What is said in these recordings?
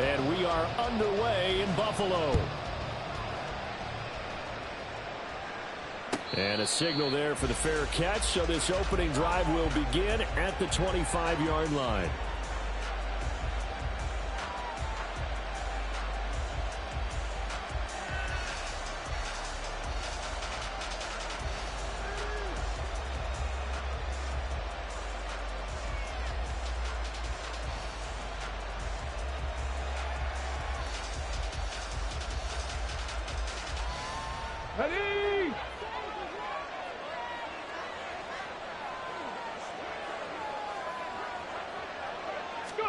And we are underway in Buffalo. And a signal there for the fair catch, so this opening drive will begin at the 25-yard line. Ready? Let's go.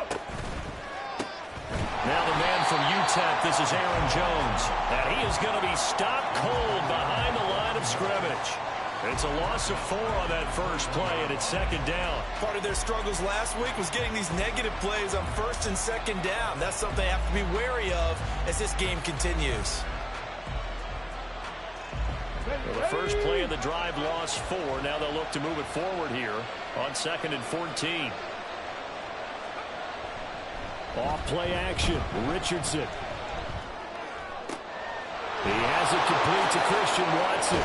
Now the man from UTEP, this is Aaron Jones. And he is going to be stopped cold behind the line of scrimmage. It's a loss of 4 on that first play, and it's second down. Part of their struggles last week was getting these negative plays on first and second down. That's something they have to be wary of as this game continues. Well, the first play of the drive lost 4. Now they'll look to move it forward here on 2nd and 14. Off play action. Richardson. He has it complete to Christian Watson.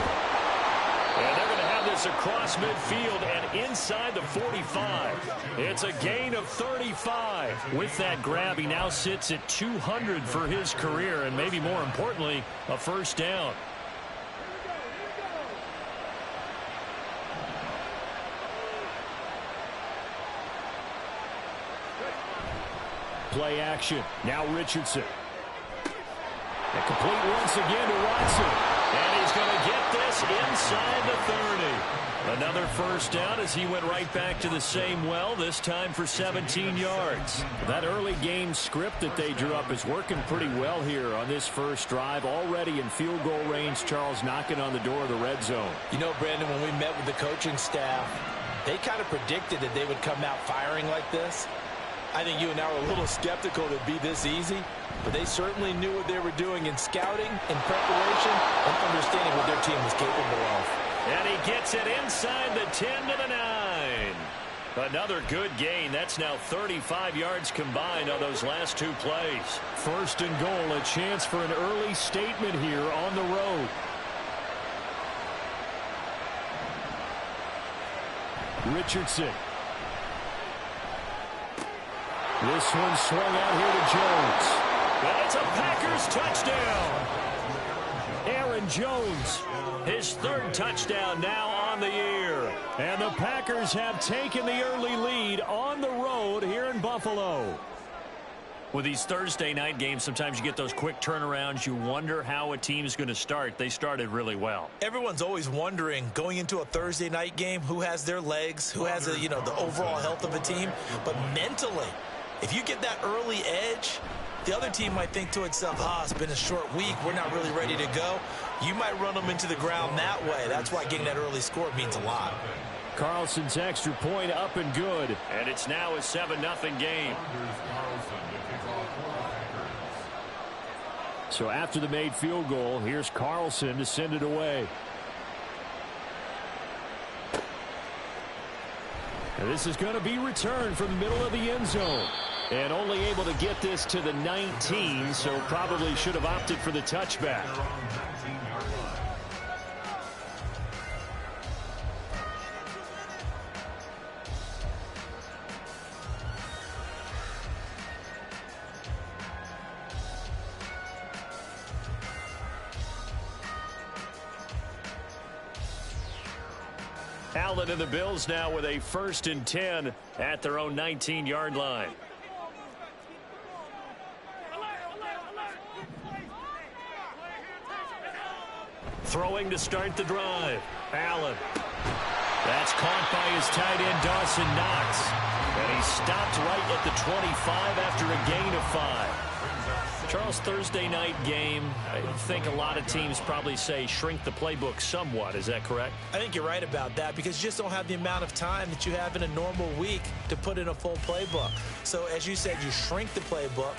And they're going to have this across midfield and inside the 45. It's a gain of 35. With that grab, he now sits at 200 for his career, and maybe more importantly, a first down. Play action. Now Richardson. And complete once again to Watson. And he's going to get this inside the 30. Another first down as he went right back to the same well, this time for 17 yards. That early game script that they drew up is working pretty well here on this first drive. Already in field goal range, Charles knocking on the door of the red zone. You know, Brandon, when we met with the coaching staff, they kind of predicted that they would come out firing like this. I think you and I were a little skeptical that it'd be this easy, but they certainly knew what they were doing in scouting, in preparation, and understanding what their team was capable of. And he gets it inside the 10 to the 9. Another good gain. That's now 35 yards combined on those last 2 plays. First and goal, a chance for an early statement here on the road. Richardson. This one swung out here to Jones. And it's a Packers touchdown. Aaron Jones, his 3rd touchdown now on the year. And the Packers have taken the early lead on the road here in Buffalo. With these Thursday night games, sometimes you get those quick turnarounds. You wonder how a team's going to start. They started really well. Everyone's always wondering, going into a Thursday night game, who has their legs, who has, the overall health of a team. But mentally, if you get that early edge, the other team might think to itself, it's been a short week, we're not really ready to go. You might run them into the ground that way. That's why getting that early score means a lot. Carlson's extra point up and good. And it's now a 7-0 game. So after the made field goal, here's Carlson to send it away. And this is going to be returned from the middle of the end zone. And only able to get this to the 19, so probably should have opted for the touchback. Allen and the Bills now with a 1st and 10 at their own 19-yard line. Throwing to start the drive. Allen. That's caught by his tight end, Dawson Knox. And he stopped right at the 25 after a gain of 5. Charles, Thursday night game, I think a lot of teams probably say shrink the playbook somewhat. Is that correct? I think you're right about that because you just don't have the amount of time that you have in a normal week to put in a full playbook. So as you said, you shrink the playbook,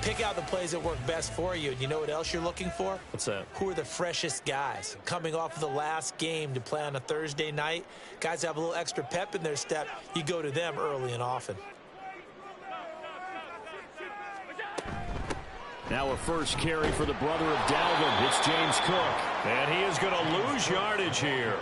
pick out the plays that work best for you. And you know what else you're looking for? What's that? Who are the freshest guys coming off of the last game to play on a Thursday night? Guys have a little extra pep in their step. You go to them early and often. Now a first carry for the brother of Dalvin. It's James Cook. And he is going to lose yardage here.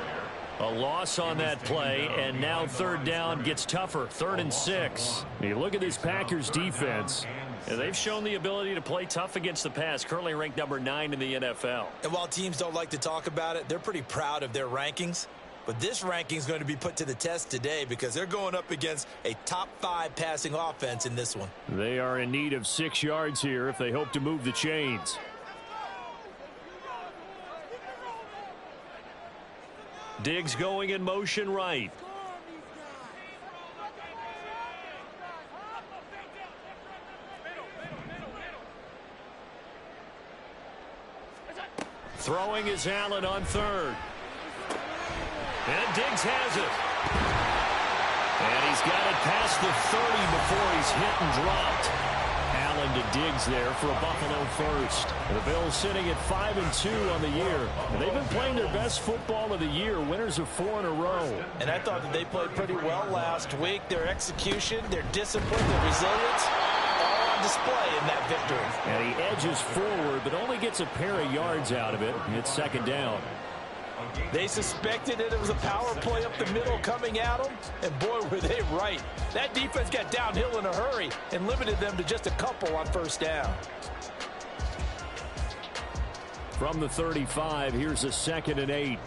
A loss on that play, and now third down gets tougher. 3rd and 6. You look at this Packers defense. And they've shown the ability to play tough against the pass, currently ranked number 9 in the NFL. And while teams don't like to talk about it, they're pretty proud of their rankings. But this ranking is going to be put to the test today because they're going up against a top 5 passing offense in this one. They are in need of 6 yards here if they hope to move the chains. Diggs going in motion right. Throwing is Allen on 3rd. And Diggs has it. And he's got it past the 30 before he's hit and dropped. Allen to Diggs there for a Buffalo first. The Bills sitting at 5-2 on the year. And they've been playing their best football of the year, winners of 4 in a row. And I thought that they played pretty well last week. Their execution, their discipline, their resilience, all on display in that victory. And he edges forward, but only gets a pair of yards out of it. It's 2nd down. They suspected that it was a power play up the middle coming at them, and boy, were they right. That defense got downhill in a hurry and limited them to just a couple on 1st down. From the 35, here's a 2nd and 8.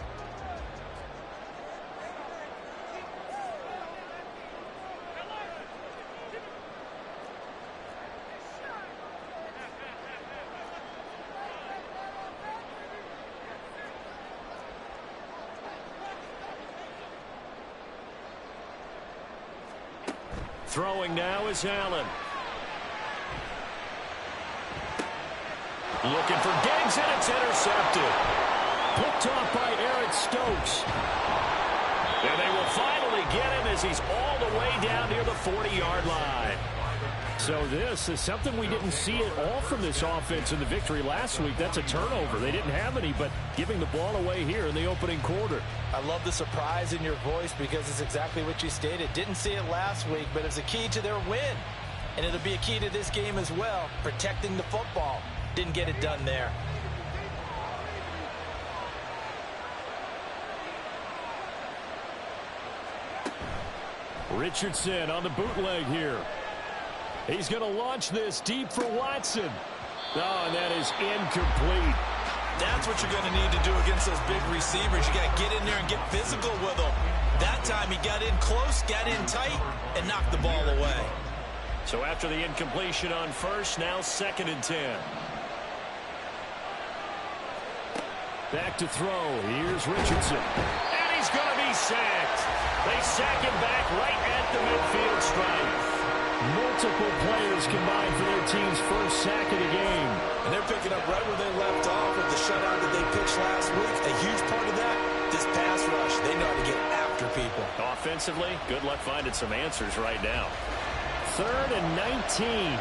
Throwing now is Allen. Looking for Diggs, and it's intercepted. Picked off by Eric Stokes. And they will finally get him as he's all the way down near the 40-yard line. So this is something we didn't see at all from this offense in the victory last week. That's a turnover. They didn't have any, but giving the ball away here in the opening quarter. I love the surprise in your voice because it's exactly what you stated. Didn't see it last week, but it's a key to their win. And it'll be a key to this game as well, protecting the football. Didn't get it done there. Richardson on the bootleg here. He's going to launch this deep for Watson. Oh, and that is incomplete. That's what you're going to need to do against those big receivers. You got to get in there and get physical with them. That time he got in close, got in tight, and knocked the ball away. So after the incompletion on 1st, now 2nd and 10. Back to throw. Here's Richardson. And he's going to be sacked. They sack him back right at the midfield stripe. Multiple players combined for their team's first sack of the game. And they're picking up right where they left off with the shutout that they pitched last week. A huge part of that, this pass rush. They know how to get after people. Offensively, good luck finding some answers right now. 3rd and 19.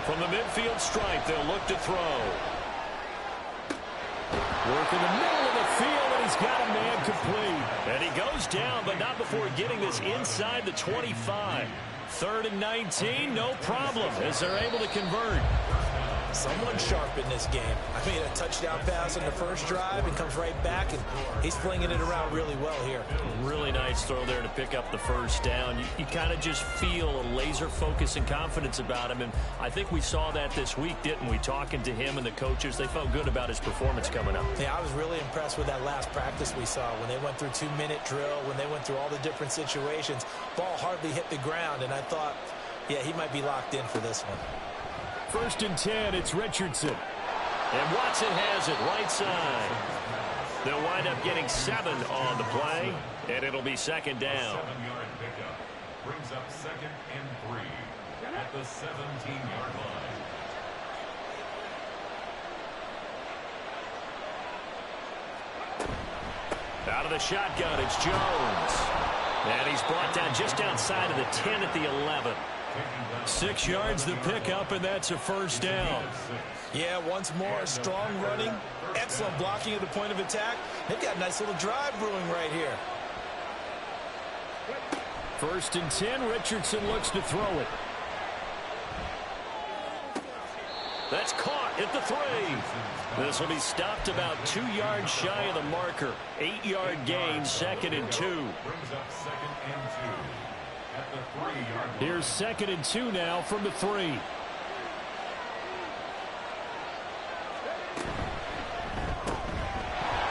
From the midfield stripe, they'll look to throw. Work in the middle of the field, and he's got a man complete. And he goes down, but not before getting this inside the 25. 3rd and 19, no problem, as they're able to convert. Someone sharp in this game. I mean, a touchdown pass on the first drive and comes right back, and he's flinging it around really well here. Really nice throw there to pick up the first down. You kind of just feel a laser focus and confidence about him, and I think we saw that this week, didn't we? Talking to him and the coaches, they felt good about his performance coming up. Yeah, I was really impressed with that last practice we saw when they went through 2-minute drill, when they went through all the different situations. Ball hardly hit the ground, and I thought, yeah, he might be locked in for this one. 1st and 10, it's Richardson. And Watson has it right side. They'll wind up getting 7 on the play, and it'll be 2nd down. 7-yard pickup brings up 2nd and 3 at the 17-yard line. Out of the shotgun, it's Jones. And he's brought down just outside of the 10 at the 11. 6 yards the pickup, and that's a 1st down. Yeah, once more, strong running, excellent blocking at the point of attack. They've got a nice little drive brewing right here. 1st and 10. Richardson looks to throw it. That's caught at the 3. This will be stopped about 2 yards shy of the marker. 8-yard gain, 2nd and 2. Brings up 2nd and 2 at the 3-yard line. Here's 2nd and 2 now from the 3.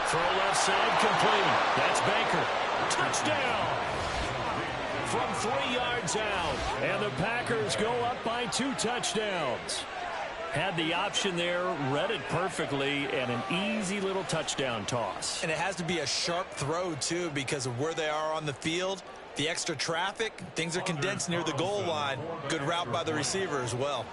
Throw left side complete. That's Baker. Touchdown. From 3 yards out. And the Packers go up by 2 touchdowns. Had the option there, read it perfectly, and an easy little touchdown toss. And it has to be a sharp throw, too, because of where they are on the field. The extra traffic, things are condensed near the goal line. Good route by the receiver as well.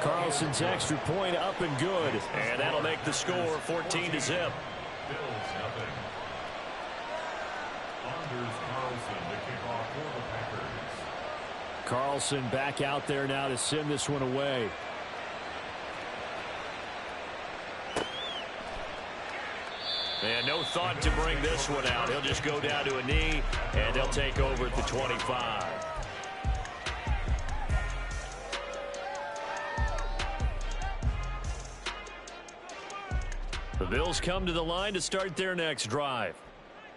Carlson's extra point up and good. And that'll make the score 14-0. Bills nothing. Anders Carlson to kick off for the Packers. Carlson back out there now to send this one away. And no thought to bring this one out. He'll just go down to a knee, and they'll take over at the 25. The Bills come to the line to start their next drive.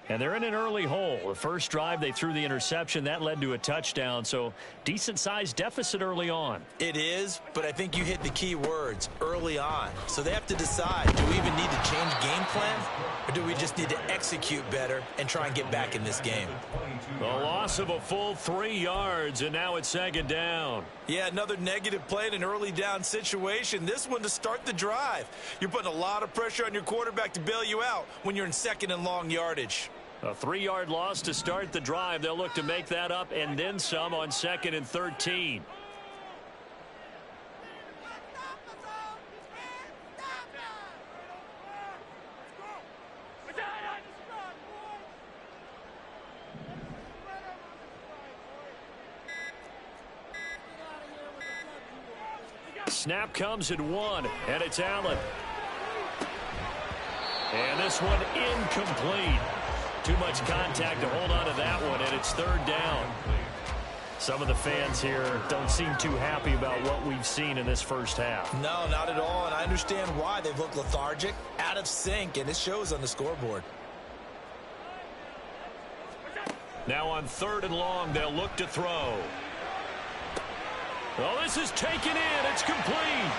And they're in an early hole. The first drive, they threw the interception. That led to a touchdown, so decent-sized deficit early on. It is, but I think you hit the key words, early on. So they have to decide, do we even need to change game plan, or do we just need to execute better and try and get back in this game? The loss of a full 3 yards, and now it's 2nd down. Yeah, another negative play in an early down situation. This one to start the drive. You're putting a lot of pressure on your quarterback to bail you out when you're in 2nd and long yardage. A 3-yard loss to start the drive. They'll look to make that up and then some on 2nd and 13. Snap comes at 1, and it's Allen. And this one incomplete. Too much contact to hold on to that one, and it's 3rd down. Some of the fans here don't seem too happy about what we've seen in this first half. No, not at all, and I understand why. They've looked lethargic, out of sync, and it shows on the scoreboard. Now on 3rd and long, they'll look to throw. Oh, this is taken in. It's complete.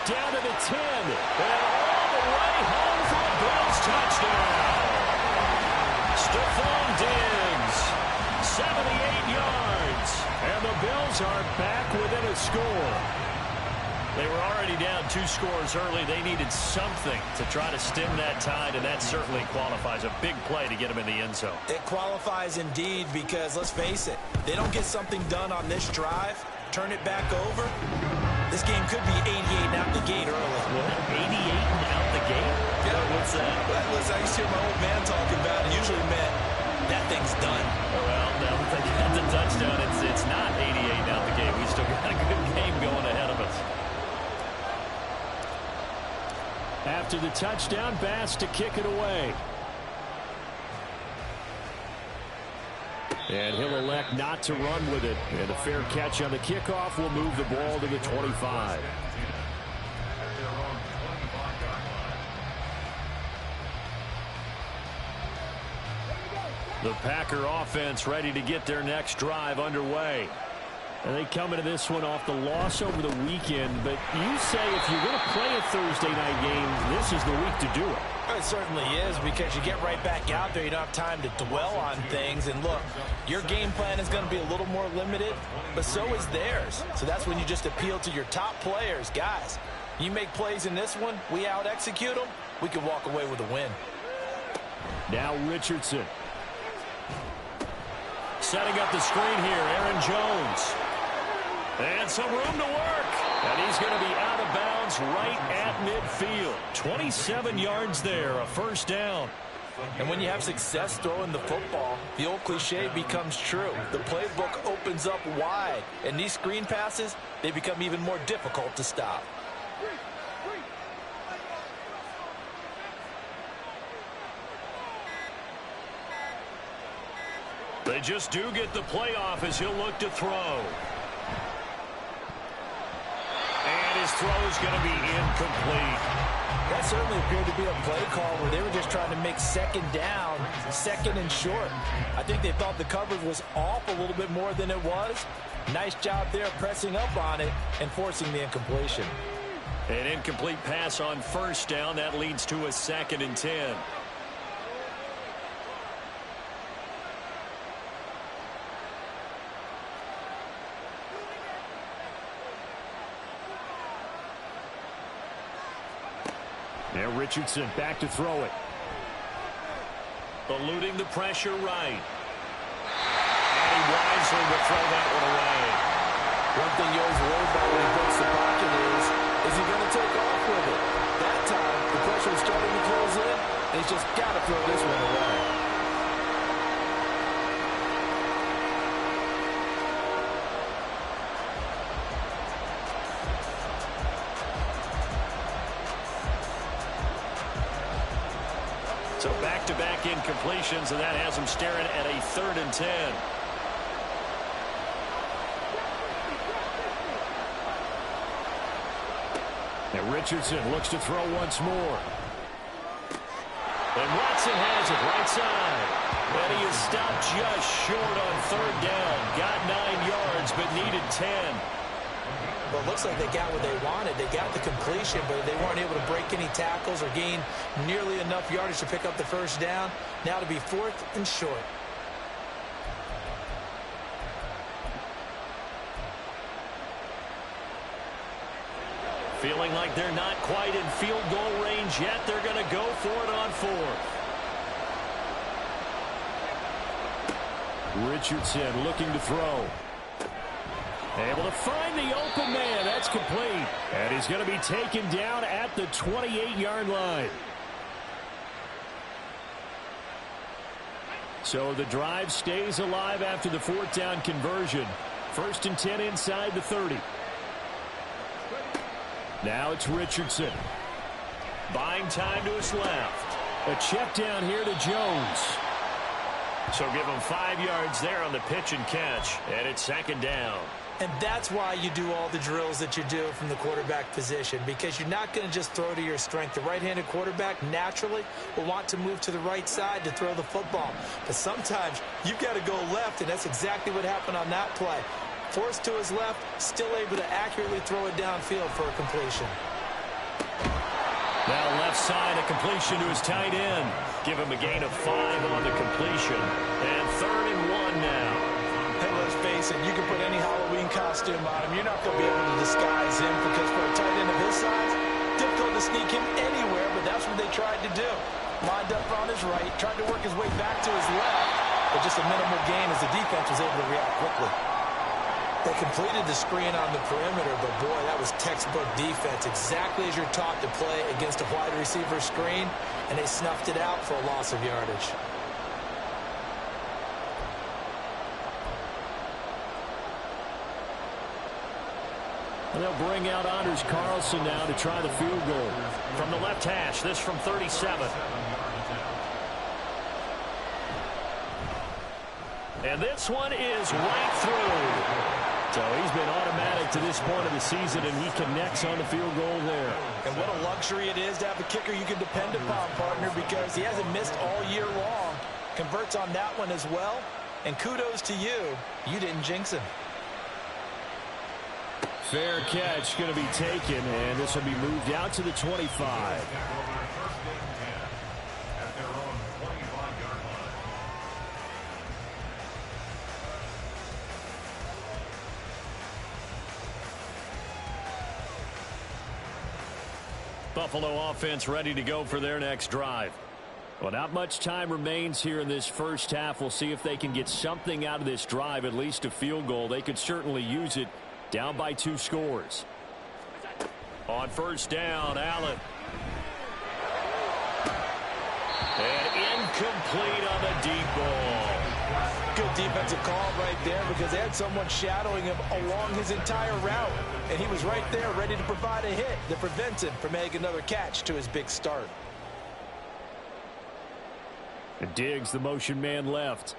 Down to the 10, and all the way home for a Bills touchdown. Stephon Diggs, 78 yards, and the Bills are back within a score. They were already down 2 scores early. They needed something to try to stem that tide, and that certainly qualifies. A big play to get them in the end zone. It qualifies indeed because, let's face it, they don't get something done on this drive, turn it back over, this game could be 88 and out the gate early. What? 88 and out the gate? Yeah. What's that? Listen, I used to hear my old man talking about it. Usually meant that thing's done. Well, now that they got the touchdown, it's not 88 and out the gate. We still got a good game going ahead of us. After the touchdown, Bass to kick it away. And he'll elect not to run with it. And a fair catch on the kickoff will move the ball to the 25. The Packer offense ready to get their next drive underway. And they come into this one off the loss over the weekend. But you say if you're going to play a Thursday night game, this is the week to do it. It certainly is, because you get right back out there. You don't have time to dwell on things. And look, your game plan is going to be a little more limited, but so is theirs. So that's when you just appeal to your top players. Guys, you make plays in this one, we out-execute them, we can walk away with a win. Now Richardson. Setting up the screen here, Aaron Jones. And some room to work. And he's going to be out of bounds right at midfield. 27 yards there, a 1st down. And when you have success throwing the football, the old cliche becomes true. The playbook opens up wide, and these screen passes, they become even more difficult to stop. They just do get the play off as he'll look to throw. And his throw is going to be incomplete. That certainly appeared to be a play call where they were just trying to make second down, second and short. I think they thought the coverage was off a little bit more than it was. Nice job there pressing up on it and forcing the incompletion. An incomplete pass on first down. That leads to a 2nd and 10. Now Richardson back to throw it. Eluding the pressure right. And he wisely will throw that one away. One thing you always worry about when he breaks the pocket is he going to take off with it? That time, the pressure is starting to close in, and he's just got to throw this one away. So back-to-back incompletions, and that has him staring at a 3rd and 10. And Richardson looks to throw once more. And Watson has it right side. And he is stopped just short on 3rd down. Got 9 yards, but needed 10. Well, it looks like they got what they wanted. They got the completion, but they weren't able to break any tackles or gain nearly enough yardage to pick up the first down. Now to be 4th and short. Feeling like they're not quite in field goal range yet. They're going to go for it on 4th. Richardson looking to throw. Able to find the open man. That's complete. And he's going to be taken down at the 28-yard line. So the drive stays alive after the 4th down conversion. 1st and 10 inside the 30. Now it's Richardson. Buying time to his left. A check down here to Jones. So give him 5 yards there on the pitch and catch. And it's 2nd down. And that's why you do all the drills that you do from the quarterback position, because you're not going to just throw to your strength. The right-handed quarterback naturally will want to move to the right side to throw the football. But sometimes you've got to go left, and that's exactly what happened on that play. Forced to his left, still able to accurately throw it downfield for a completion. Now left side, a completion to his tight end. Give him a gain of 5 on the completion. And 3rd and 1 now. Hey, let's face it, you can put any Halloween costume on him. You're not going to be able to disguise him, because for a tight end of his size, difficult to sneak him anywhere, but that's what they tried to do. Lined up on his right, tried to work his way back to his left, but just a minimal gain as the defense was able to react quickly. They completed the screen on the perimeter, but boy, that was textbook defense, exactly as you're taught to play against a wide receiver screen, and they snuffed it out for a loss of yardage. And they'll bring out Anders Carlson now to try the field goal. From the left hash, this from 37. And this one is right through. So he's been automatic to this point of the season, and he connects on the field goal there. And what a luxury it is to have a kicker you can depend upon, partner, because he hasn't missed all year long. Converts on that one as well. And kudos to you. You didn't jinx him. Fair catch going to be taken, and this will be moved out to the 25. Buffalo offense ready to go for their next drive. Well, not much time remains here in this first half. We'll see if they can get something out of this drive, at least a field goal. They could certainly use it. Down by 2 scores. On first down, Allen. And incomplete on the deep ball. Good defensive call right there because they had someone shadowing him along his entire route. And he was right there ready to provide a hit that prevents him from making another catch to his big start. And Diggs, the motion man, left.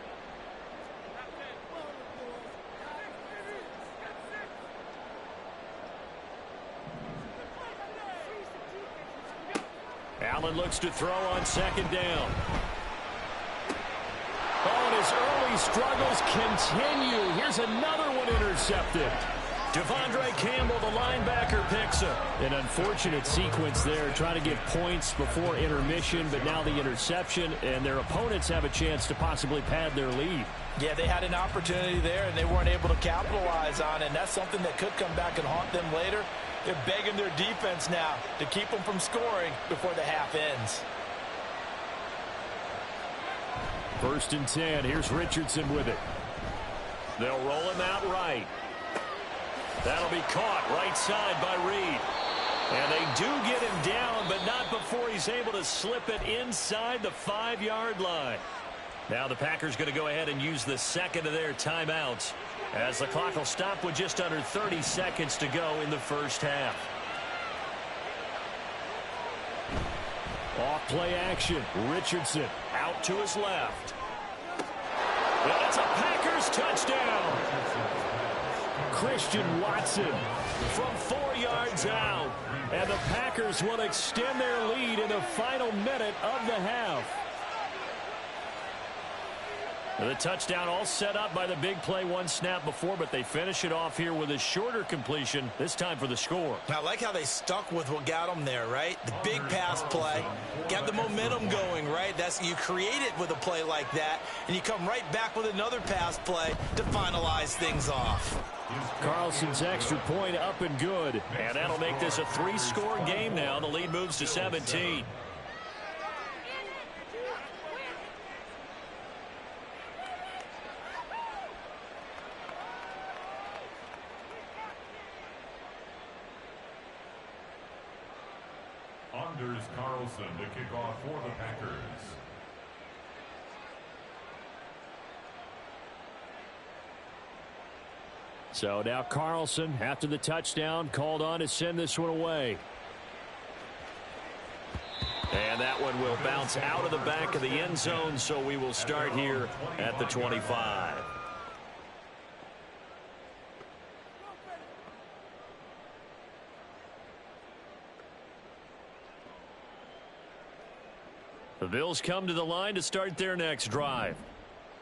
Allen looks to throw on second down. Oh, and his early struggles continue. Here's another one intercepted. Devondre Campbell, the linebacker, picks up. An unfortunate sequence there, trying to get points before intermission, but now the interception, and their opponents have a chance to possibly pad their lead. Yeah, they had an opportunity there, and they weren't able to capitalize on it, and that's something that could come back and haunt them later. They're begging their defense now to keep them from scoring before the half ends. 1st and 10. Here's Richardson with it. They'll roll him out right. That'll be caught right side by Reed. And they do get him down, but not before he's able to slip it inside the 5-yard line. Now the Packers going to go ahead and use the second of their timeouts, as the clock will stop with just under 30 seconds to go in the first half. Off play action. Richardson out to his left. That's a Packers touchdown. Christian Watson from 4 yards out. And the Packers will extend their lead in the final minute of the half. The touchdown all set up by the big play one snap before, but they finish it off here with a shorter completion, this time for the score. I like how they stuck with what got them there, right? The big pass play, got the momentum going, right? You create it with a play like that, and you come right back with another pass play to finalize things off. Carlson's extra point up and good, and that'll make this a 3-score game now. The lead moves to 17. Anders Carlson to kick off for the Packers. So now Carlson, after the touchdown, called on to send this one away. And that one will bounce out of the back of the end zone, so we will start here at the 25. The Bills come to the line to start their next drive.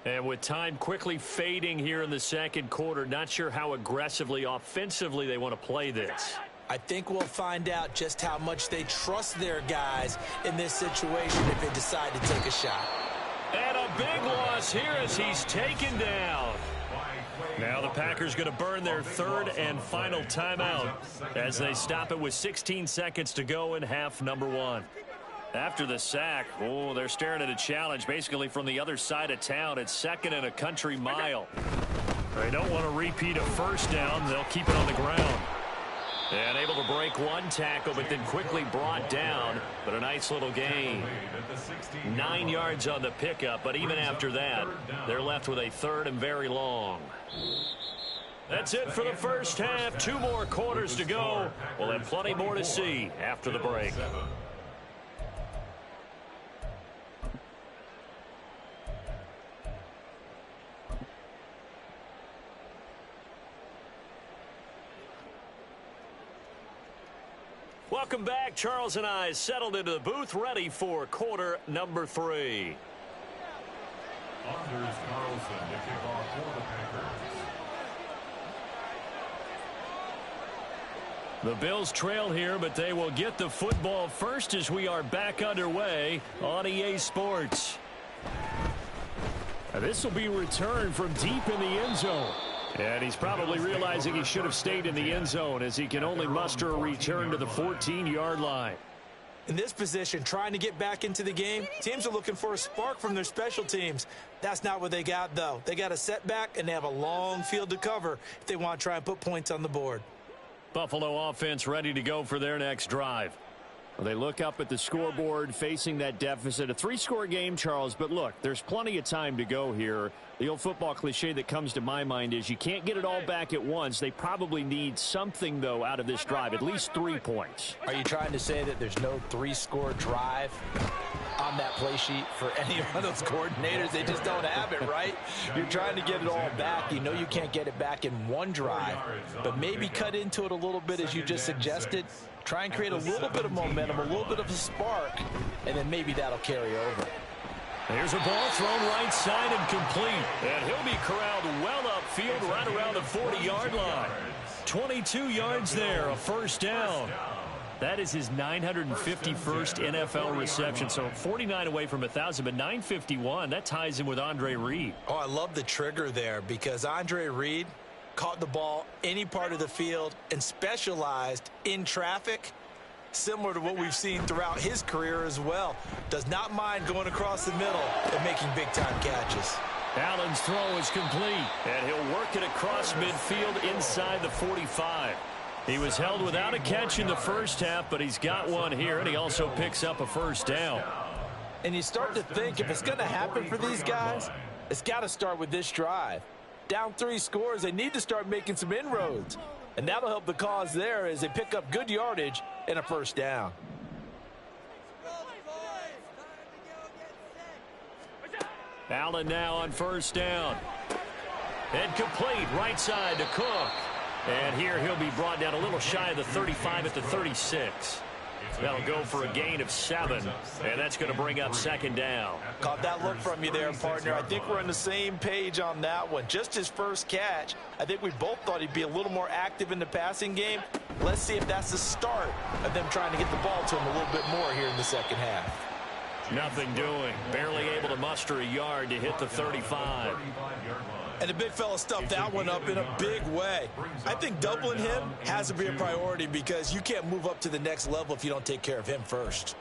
And with time quickly fading here in the second quarter, not sure how aggressively, offensively they want to play this. I think we'll find out just how much they trust their guys in this situation if they decide to take a shot. And a big loss here as he's taken down. Now the Packers going to burn their third and final timeout as they stop it with 16 seconds to go in half number one. After the sack, they're staring at a challenge basically from the other side of town. It's 2nd and a country mile. They don't want to repeat a first down. They'll keep it on the ground. And able to break one tackle, but then quickly brought down. But a nice little gain. 9 yards on the pickup, but even after that, they're left with a third and very long. That's it for the first half. 2 more quarters to go. We'll have plenty more to see after the break. Welcome back. Charles and I settled into the booth, ready for quarter number 3. Anders Carlson to kick off for the Packers. The Bills trail here, but they will get the football first as we are back underway on EA Sports. Now this will be returned from deep in the end zone. And he's probably realizing he should have stayed in the end zone as he can only muster a return to the 14-yard line. In this position, trying to get back into the game, teams are looking for a spark from their special teams. That's not what they got, though. They got a setback, and they have a long field to cover if they want to try and put points on the board. Buffalo offense ready to go for their next drive. Well, they look up at the scoreboard facing that deficit. A 3-score game, Charles, but look, there's plenty of time to go here. The old football cliche that comes to my mind is you can't get it all back at once. They probably need something, though, out of this drive, at least 3 points. Are you trying to say that there's no 3-score drive on that play sheet for any of those coordinators? They just don't have it, right? You're trying to get it all back. You know you can't get it back in one drive, but maybe cut into it a little bit as you just suggested. Try and create a little bit of momentum, a little bit of a spark, and then maybe that'll carry over. Here's a ball thrown right side and complete. And he'll be corralled well upfield right around the 40-yard line. 22 yards there, a first down. That is his 951st NFL reception. So 49 away from 1,000, but 951. That ties him with Andre Reed. Oh, I love the trigger there because Andre Reed caught the ball any part of the field and specialized in traffic, similar to what we've seen throughout his career as well. Does not mind going across the middle and making big-time catches. Allen's throw is complete, and he'll work it across midfield inside the 45. He was held without a catch in the first half, but he's got one here, and he also picks up a first down. And you start to think if it's going to happen for these guys, it's got to start with this drive. Down 3 scores, they need to start making some inroads. And that'll help the cause there as they pick up good yardage and a first down. Allen now on first down. And complete right side to Cook. And here he'll be brought down a little shy of the 35 at the 36. That'll go for a gain of 7, and that's going to bring up second down. Caught that look from you there, partner. I think we're on the same page on that one. Just his first catch. I think we both thought he'd be a little more active in the passing game. Let's see if that's the start of them trying to get the ball to him a little bit more here in the second half. Nothing doing. Barely able to muster a yard to hit the 35. And the big fella stuffed that one up in a big way. I think doubling him has to be a priority because you can't move up to the next level if you don't take care of him first.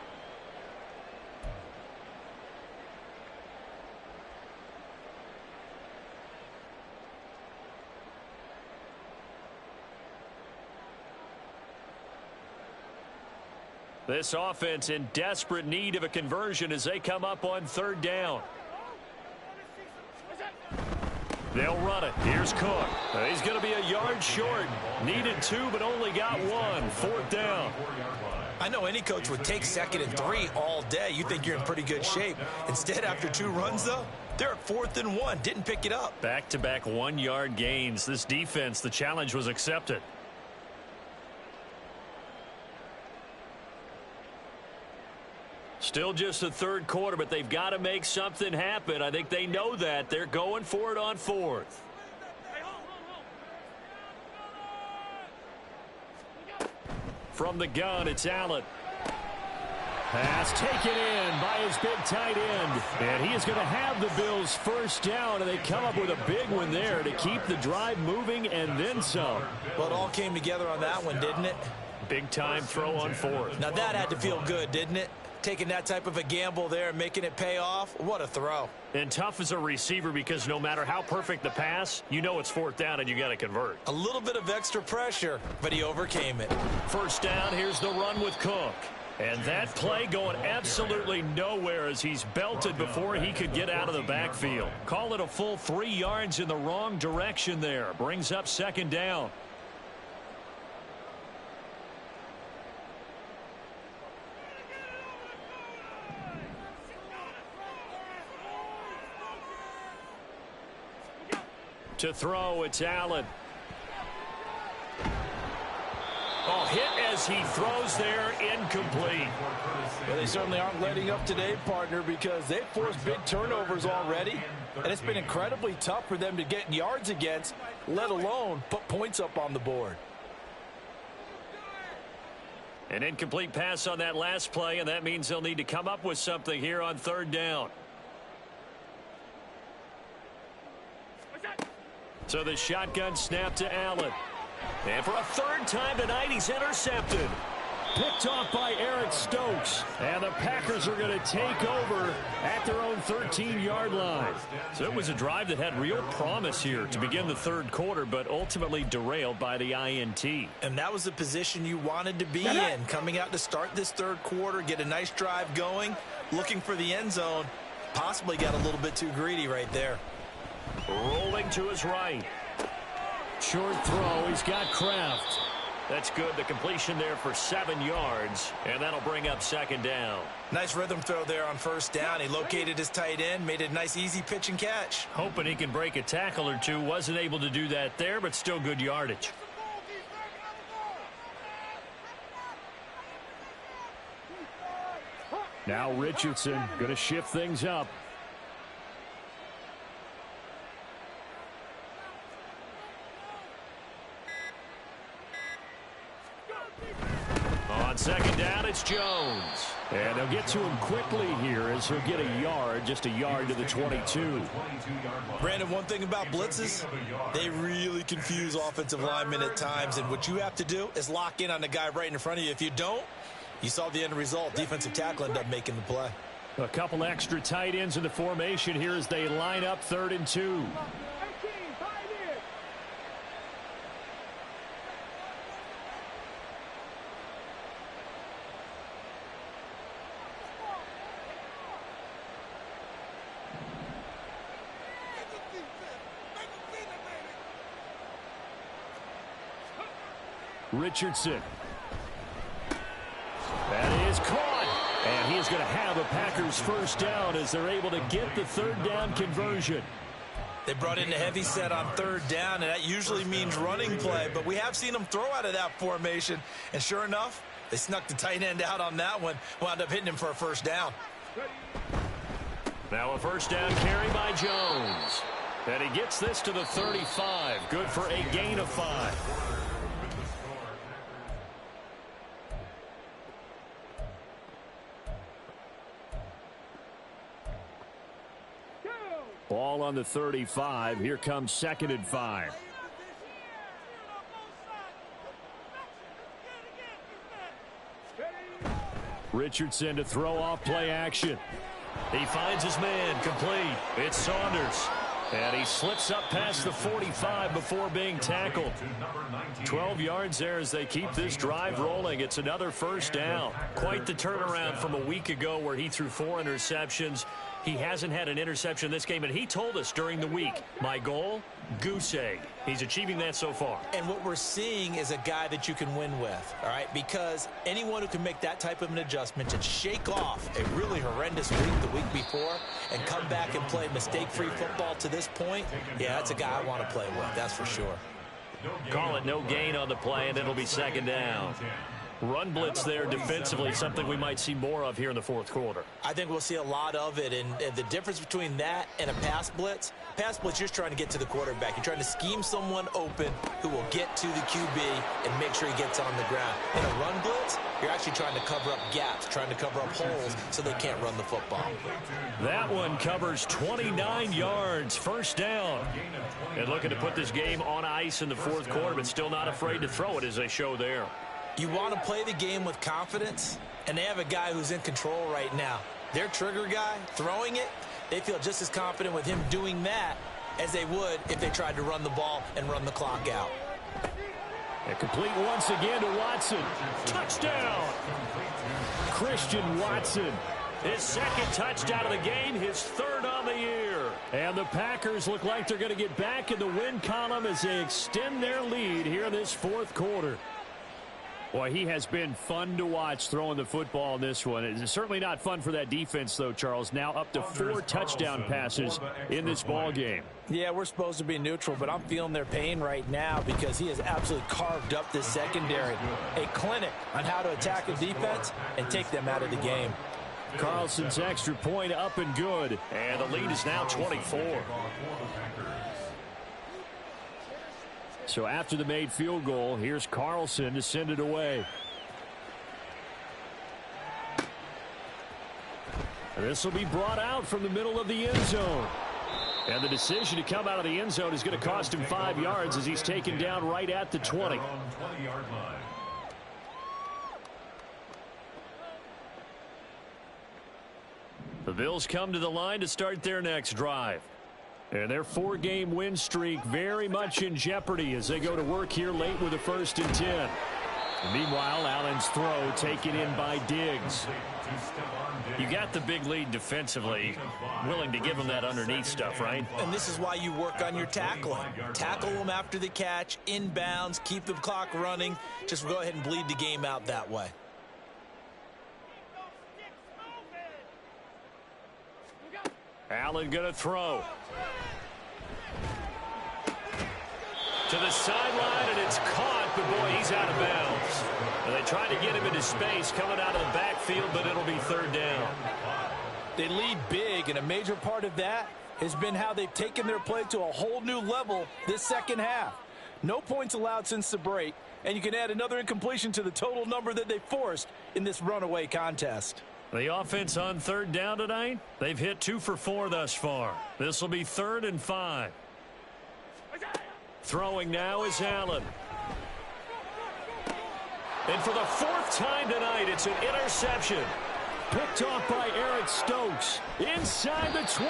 This offense in desperate need of a conversion as they come up on third down. They'll run it. Here's Cook. He's going to be a yard short. Needed 2, but only got 1. Fourth down. I know any coach would take 2nd and 3 all day. You think you're in pretty good shape. Instead, after 2 runs, though, they're at 4th and 1. Didn't pick it up. Back-to-back 1-yard gains. This defense, the challenge was accepted. Still just the third quarter, but they've got to make something happen. I think they know that. They're going for it on 4th. From the gun, it's Allen. Pass taken in by his big tight end. And he is going to have the Bills first down, and they come up with a big one there to keep the drive moving and then some. Well, it all came together on that one, didn't it? Big-time throw on 4th. Now, that had to feel good, didn't it? Taking that type of a gamble there and making it pay off. What a throw. And tough as a receiver because no matter how perfect the pass, you know it's 4th down and you got to convert. A little bit of extra pressure, but he overcame it. First down, here's the run with Cook. And that play going absolutely nowhere as he's belted before he could get out of the backfield. Call it a full 3 yards in the wrong direction there. Brings up second down. To throw, it's Allen. Oh, hit as he throws there, incomplete. Well, they certainly aren't letting up today, partner, because they've forced big turnovers already, and it's been incredibly tough for them to get yards against, let alone put points up on the board. An incomplete pass on that last play, and that means they'll need to come up with something here on third down. So the shotgun snap to Allen. And for a third time tonight, he's intercepted. Picked off by Eric Stokes. And the Packers are going to take over at their own 13-yard line. So it was a drive that had real promise here to begin the third quarter, but ultimately derailed by the INT. And that was the position you wanted to be in, coming out to start this third quarter, get a nice drive going, looking for the end zone. Possibly got a little bit too greedy right there. Rolling to his right. Short throw. He's got Kraft. That's good. The completion there for 7 yards, and that'll bring up second down. Nice rhythm throw there on first down. He located his tight end, made it a nice easy pitch and catch. Hoping he can break a tackle or two. Wasn't able to do that there, but still good yardage. Now Richardson going to shift things up. On second down, it's Jones. And they'll get to him quickly here as he'll get a yard, just a yard to the 22. Brandon, one thing about blitzes, they really confuse offensive linemen at times. And what you have to do is lock in on the guy right in front of you. If you don't, you saw the end result. Defensive tackle ended up making the play. A couple extra tight ends in the formation here as they line up 3rd and 2. Richardson. That is caught. And he is going to have a Packers first down as they're able to get the 3rd down conversion. They brought in a heavy set on 3rd down, and that usually means running play. But we have seen them throw out of that formation. And sure enough, they snuck the tight end out on that one. Wound up hitting him for a first down. Now a first down carry by Jones. And he gets this to the 35. Good for a gain of 5. Ball on the 35. Here comes 2nd and 5. Richardson to throw off play action. He finds his man complete. It's Saunders. And he slips up past the 45 before being tackled. 12 yards there as they keep this drive rolling. It's another first down. Quite the turnaround from a week ago where he threw 4 interceptions. He hasn't had an interception this game, and he told us during the week, my goal, goose egg. He's achieving that so far. And what we're seeing is a guy that you can win with, all right? Because anyone who can make that type of an adjustment and shake off a really horrendous week the week before and come back and play mistake-free football to this point, yeah, that's a guy I want to play with, that's for sure. Call it no gain on the play, and it'll be 2nd down. Run blitz there defensively, something we might see more of here in the 4th quarter. I think we'll see a lot of it, and the difference between that and a pass blitz, you're just trying to get to the quarterback. You're trying to scheme someone open who will get to the QB and make sure he gets on the ground. In a run blitz, you're actually trying to cover up gaps, trying to cover up holes so they can't run the football. That one covers 29 yards, first down. And looking to put this game on ice in the 4th quarter, but still not afraid to throw it as they show there. You want to play the game with confidence, and they have a guy who's in control right now. Their trigger guy, throwing it, they feel just as confident with him doing that as they would if they tried to run the ball and run the clock out. And complete once again to Watson. Touchdown! Christian Watson. His 2nd touchdown of the game, his 3rd on the year. And the Packers look like they're going to get back in the win column as they extend their lead here in this 4th quarter. Boy, he has been fun to watch throwing the football in this one. It's certainly not fun for that defense, though, Charles. Now up to 4 touchdown passes in this ball game. Yeah, we're supposed to be neutral, but I'm feeling their pain right now because he has absolutely carved up this secondary. A clinic on how to attack a defense and take them out of the game. Carlson's extra point up and good. And the lead is now 24. So after the made field goal, here's Carlson to send it away. This will be brought out from the middle of the end zone. And the decision to come out of the end zone is going to cost him 5 yards as he's taken down right at the 20. The Bills come to the line to start their next drive. And their 4-game win streak very much in jeopardy as they go to work here late with a 1st and 10. Meanwhile, Allen's throw taken in by Diggs. You got the big lead defensively, willing to give them that underneath stuff, right? And this is why you work on your tackling. Tackle them after the catch, inbounds, keep the clock running. Just go ahead and bleed the game out that way. Allen going to throw. To the sideline, and it's caught, but boy, he's out of bounds. And they tried to get him into space coming out of the backfield, but it'll be 3rd down. They lead big, and a major part of that has been how they've taken their play to a whole new level this second half. No points allowed since the break, and you can add another incompletion to the total number that they forced in this runaway contest. The offense on 3rd down tonight, they've hit 2 for 4 thus far. This will be 3rd and 5. Throwing now is Allen. And for the 4th time tonight, it's an interception. Picked off by Eric Stokes inside the 20.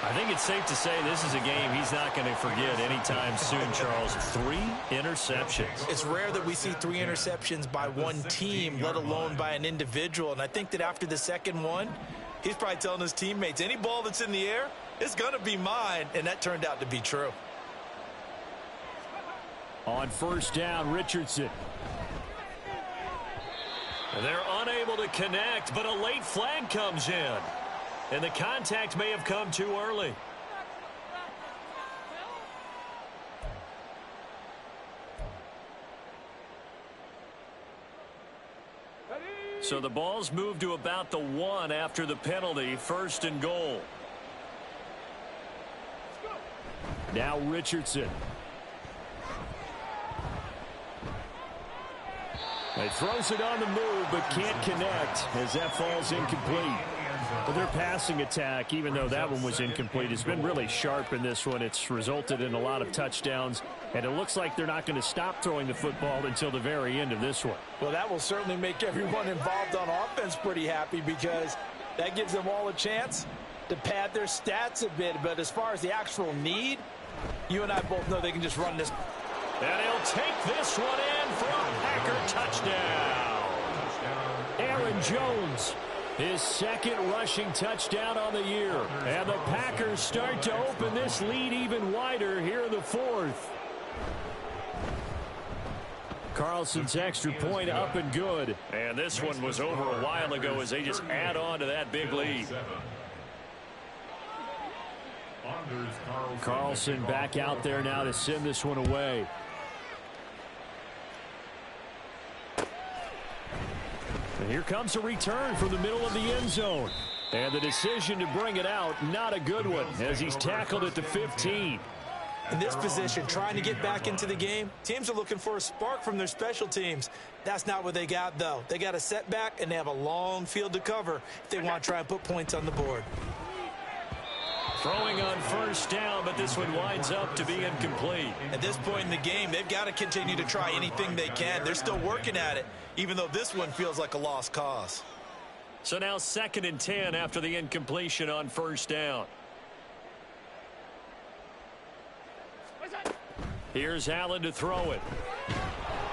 I think it's safe to say this is a game he's not going to forget anytime soon, Charles. 3 interceptions. It's rare that we see 3 interceptions by one team, let alone by an individual. And I think that after the second one, he's probably telling his teammates, any ball that's in the air, it's going to be mine. And that turned out to be true. On 1st down, Richardson. They're unable to connect, but a late flag comes in. And the contact may have come too early. So the ball's moved to about the 1 after the penalty, 1st and goal. Now Richardson. He throws it on the move, but can't connect as that falls incomplete. But their passing attack, even though that one was incomplete, has been really sharp in this one. It's resulted in a lot of touchdowns, and it looks like they're not going to stop throwing the football until the very end of this one. Well, that will certainly make everyone involved on offense pretty happy because that gives them all a chance to pad their stats a bit. But as far as the actual need, you and I both know they can just run this. And he'll take this one in for a Packer touchdown. Aaron Jones, his 2nd rushing touchdown on the year. And the Packers start to open this lead even wider here in the 4th. Carlson's extra point up and good. And this one was over a while ago as they just add on to that big lead. Carlson back out there now to send this one away. And here comes a return from the middle of the end zone. And the decision to bring it out, not a good one, as he's tackled at the 15. In this position, trying to get back into the game, teams are looking for a spark from their special teams. That's not what they got, though. They got a setback, and they have a long field to cover if they want to try and put points on the board. Throwing on 1st down, but this one winds up to be incomplete. At this point in the game, they've got to continue to try anything they can. They're still working at it, even though this one feels like a lost cause. So now 2nd and 10 after the incompletion on 1st down. Here's Allen to throw it.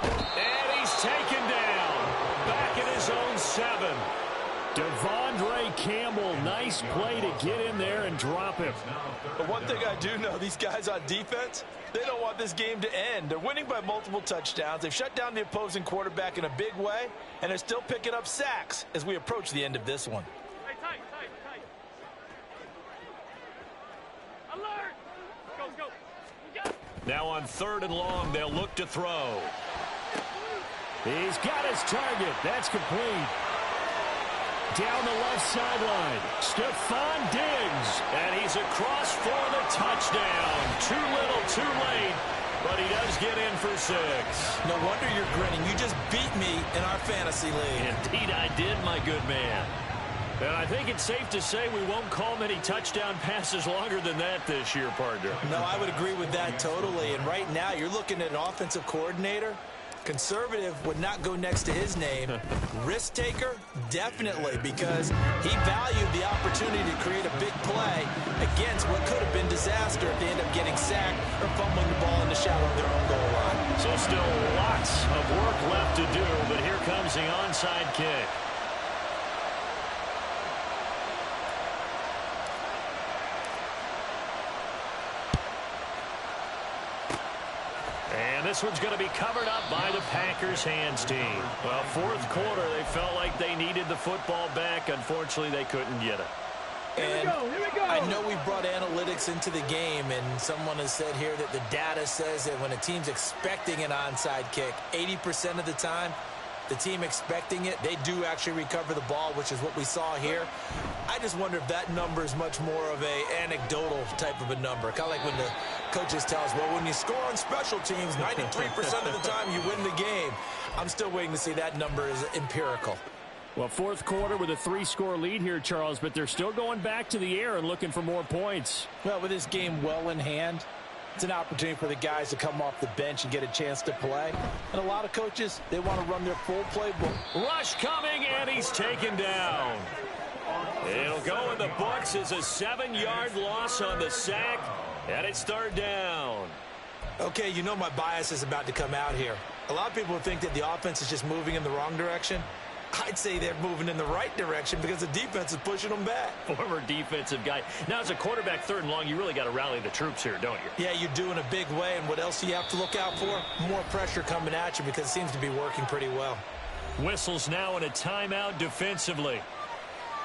And he's taken down. Back at his own 7. Devondre Campbell, nice play to get in there and drop him. But one thing I do know, these guys on defense, they don't want this game to end. They're winning by multiple touchdowns. They've shut down the opposing quarterback in a big way, and they're still picking up sacks as we approach the end of this one. Tight. Alert! Go. Now on 3rd and long, they'll look to throw. He's got his target. That's complete. Down the left sideline, Stephon Diggs, and he's across for the touchdown. Too little, too late, but he does get in for 6. No wonder you're grinning. You just beat me in our fantasy league. Indeed I did, my good man. And I think it's safe to say we won't call many touchdown passes longer than that this year, partner. No, I would agree with that totally. And right now, you're looking at an offensive coordinator Conservative would not go next to his name. Risk taker, definitely, because he valued the opportunity to create a big play against what could have been disaster if they end up getting sacked or fumbling the ball in the shadow of their own goal line. So still lots of work left to do, but here comes the onside kick. And this one's going to be covered up by the Packers hands team. Well, fourth quarter, they felt like they needed the football back. Unfortunately, they couldn't get it. And I know we brought analytics into the game, and someone has said here that the data says that when a team's expecting an onside kick, 80% of the time, the team expecting it, they do actually recover the ball, which is what we saw here. I just wonder if that number is much more of a anecdotal type of a number. Kind of like when the coaches tell us, well, when you score on special teams, 93% of the time you win the game. I'm still waiting to see that number is empirical. Well, fourth quarter with a 3-score lead here, Charles, but they're still going back to the air and looking for more points. Well, with this game well in hand, it's an opportunity for the guys to come off the bench and get a chance to play. And a lot of coaches, they want to run their full playbook. Rush coming, and he's taken down. It'll go in the books as a 7-yard loss on the sack, and it's third down. Okay, you know my bias is about to come out here. A lot of people think that the offense is just moving in the wrong direction. I'd say they're moving in the right direction because the defense is pushing them back. Former defensive guy. Now, as a quarterback, third and long, you really got to rally the troops here, don't you? Yeah, you do in a big way. And what else do you have to look out for? More pressure coming at you because it seems to be working pretty well. Whistles now in a timeout defensively.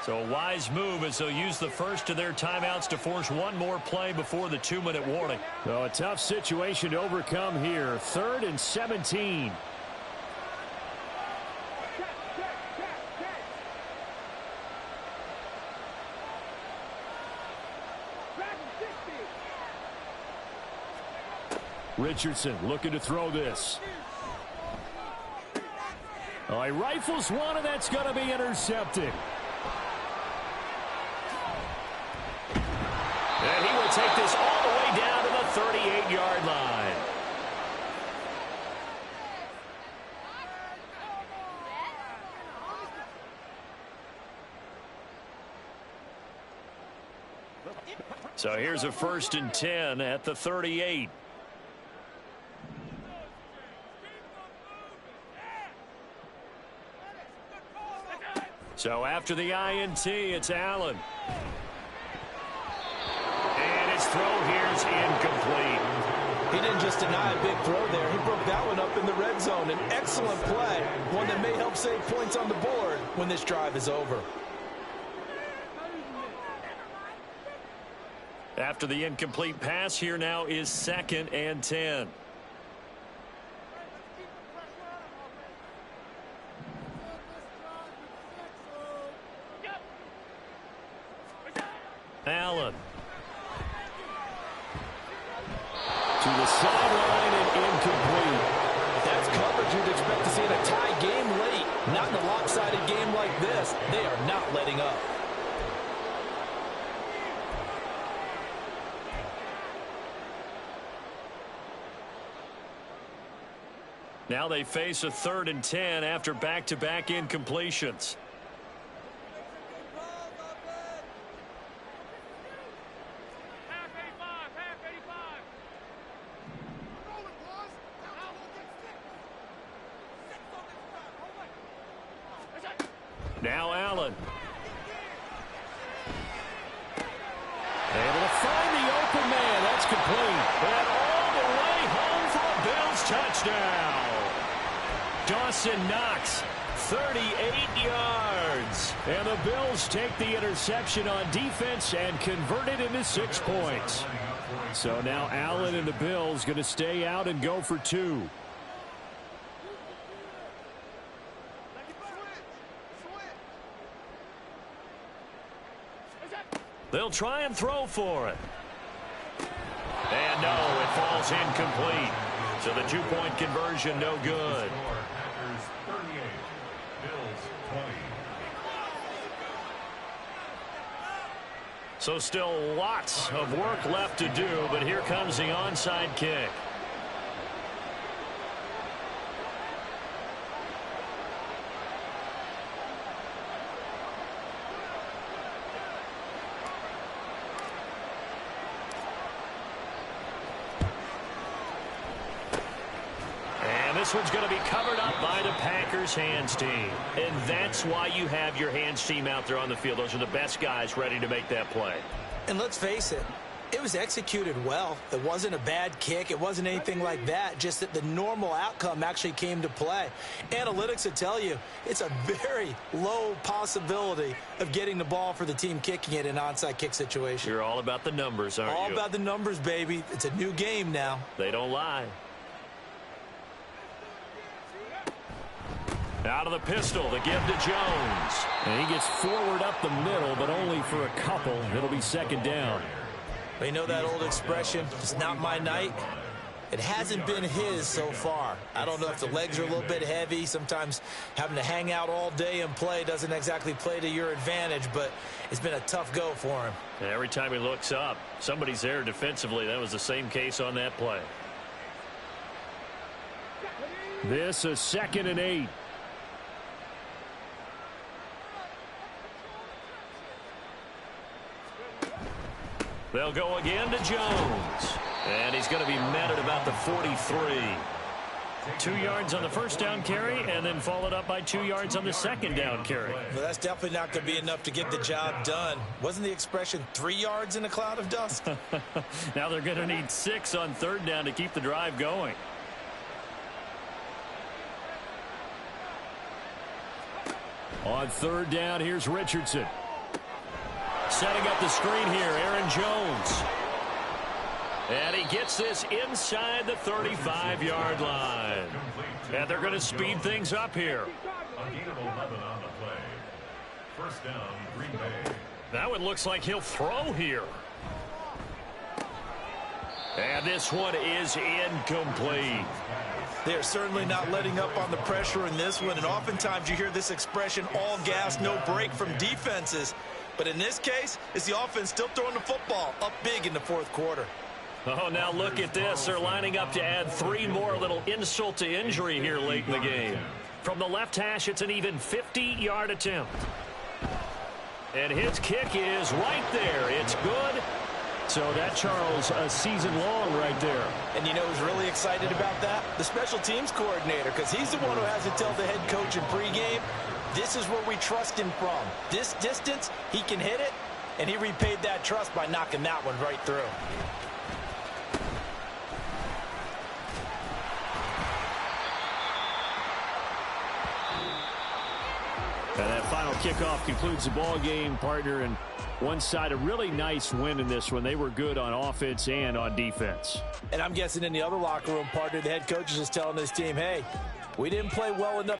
So a wise move as they'll use the first of their timeouts to force one more play before the 2-minute warning. So a tough situation to overcome here. 3rd and 17. Richardson looking to throw this. Oh, he rifles one, and that's going to be intercepted. And he will take this all the way down to the 38-yard line. So here's a 1st and 10 at the 38. So after the INT, it's Allen. And his throw here's incomplete. He didn't just deny a big throw there. He broke that one up in the red zone. An excellent play. One that may help save points on the board when this drive is over. After the incomplete pass, here now is 2nd and 10. Allen. To the sideline and incomplete. That's coverage you'd expect to see in a tie game late. Not in a lopsided game like this. They are not letting up. Now they face a 3rd and 10 after back-to-back incompletions. Now Allen. Able to find the open man. That's complete. And all the way home for a Bills touchdown. Dawson Knox, 38 yards. And the Bills take the interception on defense and convert it into 6 points. So now Allen and the Bills going to stay out and go for 2. They'll try and throw for it. And no, it falls incomplete. So the 2-point conversion no good. Packers 38, Bills 20. So still lots of work left to do, but here comes the onside kick. And this one's going to be covered up by the Packers hands team. And that's why you have your hands team out there on the field. Those are the best guys ready to make that play. And let's face it, it was executed well. It wasn't a bad kick. It wasn't anything like that. Just that the normal outcome actually came to play. Analytics will tell you it's a very low possibility of getting the ball for the team kicking it in an onside kick situation. You're all about the numbers, aren't you? All about the numbers, baby. It's a new game now. They don't lie. Out of the pistol, the give to Jones. And he gets forward up the middle, but only for a couple. It'll be second down. You know that old expression, it's not my night? It hasn't been his so far. I don't know if the legs are a little bit heavy. Sometimes having to hang out all day and play doesn't exactly play to your advantage, but it's been a tough go for him. And every time he looks up, somebody's there defensively. That was the same case on that play. This is 2nd and 8. They'll go again to Jones. And he's going to be met at about the 43. 2 yards on the first down carry, and then followed up by 2 yards on the second down carry. Well, that's definitely not going to be enough to get the job done. Wasn't the expression 3 yards in a cloud of dust? Now they're going to need 6 on 3rd down to keep the drive going. On 3rd down, here's Richardson. Setting up the screen here, Aaron Jones. And he gets this inside the 35-yard line. And they're going to speed things up here. A gain of 11 on the play. First down, Green Bay. That one looks like he'll throw here. And this one is incomplete. They're certainly not letting up on the pressure in this one, and oftentimes you hear this expression, all gas, no break from defenses. But in this case, it's the offense still throwing the football up big in the 4th quarter. Oh, now look at this. They're lining up to add 3 more, little insult to injury here late in the game. From the left hash, it's an even 50-yard attempt. And his kick is right there. It's good. So that, Charles, a season long right there. And you know who's really excited about that? The special teams coordinator, because he's the one who has to tell the head coach in pregame, this is where we trust him from. This distance, he can hit it, and he repaid that trust by knocking that one right through. And that final kickoff concludes the ball game, partner, and one side a really nice win in this one. They were good on offense and on defense. And I'm guessing in the other locker room, partner, the head coach is just telling his team, hey, we didn't play well enough